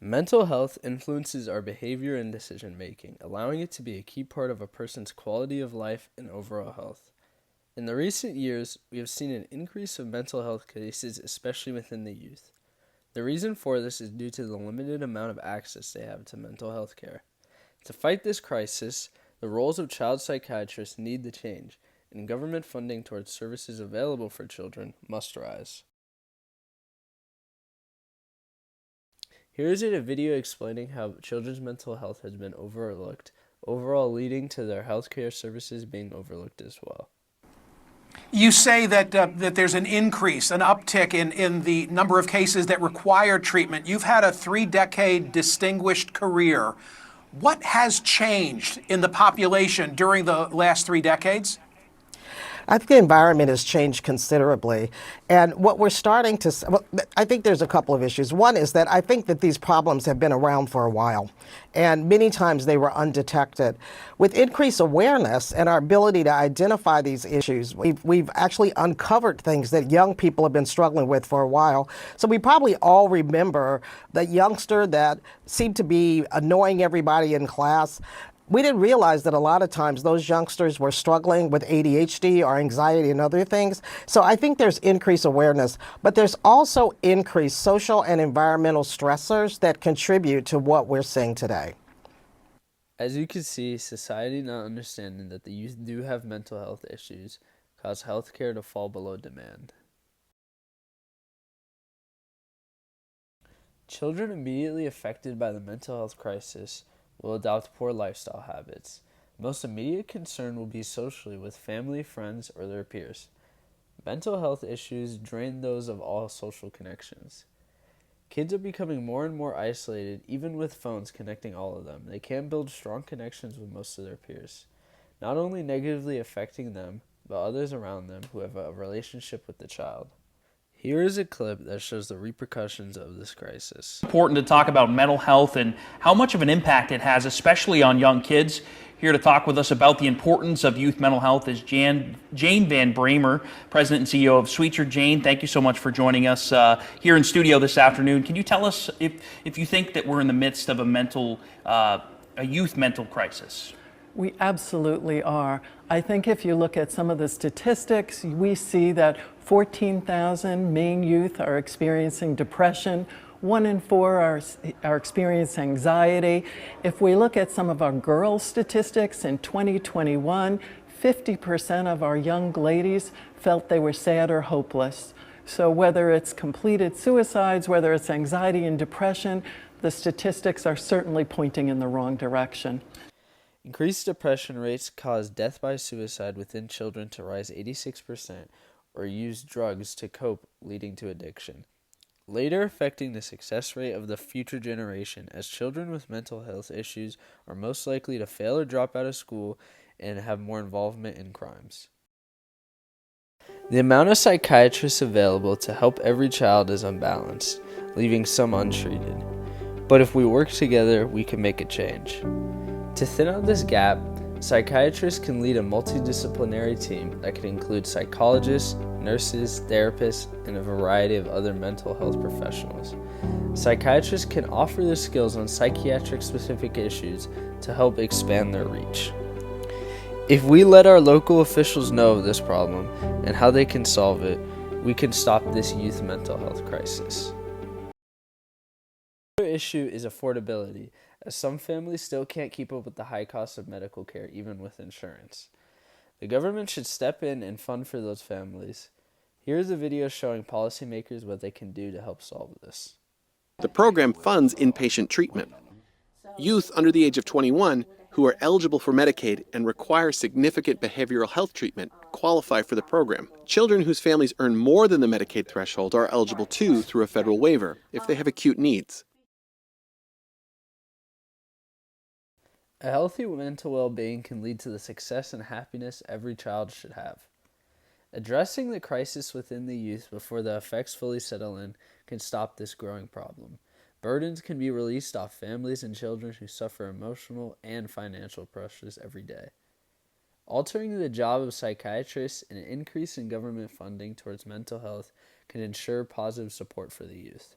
Mental health influences our behavior and decision making, allowing it to be a key part of a person's quality of life and overall health. In the recent years, we have seen an increase of mental health cases, especially within the youth. The reason for this is due to the limited amount of access they have to mental health care. To fight this crisis, the roles of child psychiatrists need to change, and government funding towards services available for children must rise. Here is a video explaining how children's mental health has been overlooked, overall leading to their healthcare services being overlooked as well. You say that there's an increase, an uptick in the number of cases that require treatment. You've had a 3-decade distinguished career. What has changed in the population during the last 3 decades? I think the environment has changed considerably. And what we're starting to, well, I think there's a couple of issues. One is that I think that these problems have been around for a while, and many times they were undetected. With increased awareness and our ability to identify these issues, we've actually uncovered things that young people have been struggling with for a while. So we probably all remember the youngster that seemed to be annoying everybody in class. We didn't realize that a lot of times those youngsters were struggling with ADHD or anxiety and other things. So I think there's increased awareness, but there's also increased social and environmental stressors that contribute to what we're seeing today. As you can see, society not understanding that the youth do have mental health issues cause healthcare to fall below demand. Children immediately affected by the mental health crisis will adopt poor lifestyle habits. Most immediate concern will be socially with family, friends, or their peers. Mental health issues drain those of all social connections. Kids are becoming more and more isolated, even with phones connecting all of them. They can't build strong connections with most of their peers, not only negatively affecting them, but others around them who have a relationship with the child. Here is a clip that shows the repercussions of this crisis. Important to talk about mental health and how much of an impact it has, especially on young kids. Here to talk with us about the importance of youth mental health is Jane Van Bramer, President and CEO of Sweeter. Jane, thank you so much for joining us here in studio this afternoon. Can you tell us if you think that we're in the midst of a youth mental crisis? We absolutely are. I think if you look at some of the statistics, we see that 14,000 Maine youth are experiencing depression. 1 in 4 are experiencing anxiety. If we look at some of our girls' statistics in 2021, 50% of our young ladies felt they were sad or hopeless. So whether it's completed suicides, whether it's anxiety and depression, the statistics are certainly pointing in the wrong direction. Increased depression rates cause death by suicide within children to rise 86%, or use drugs to cope, leading to addiction, later affecting the success rate of the future generation, as children with mental health issues are most likely to fail or drop out of school and have more involvement in crimes. The amount of psychiatrists available to help every child is unbalanced, leaving some untreated. But if we work together, we can make a change. To thin out this gap, psychiatrists can lead a multidisciplinary team that can include psychologists, nurses, therapists, and a variety of other mental health professionals. Psychiatrists can offer their skills on psychiatric-specific issues to help expand their reach. If we let our local officials know of this problem and how they can solve it, we can stop this youth mental health crisis. Another issue is affordability, as some families still can't keep up with the high cost of medical care, even with insurance. The government should step in and fund for those families. Here is a video showing policymakers what they can do to help solve this. The program funds inpatient treatment. Youth under the age of 21 who are eligible for Medicaid and require significant behavioral health treatment qualify for the program. Children whose families earn more than the Medicaid threshold are eligible too through a federal waiver if they have acute needs. A healthy mental well-being can lead to the success and happiness every child should have. Addressing the crisis within the youth before the effects fully settle in can stop this growing problem. Burdens can be released off families and children who suffer emotional and financial pressures every day. Altering the job of psychiatrists and an increase in government funding towards mental health can ensure positive support for the youth.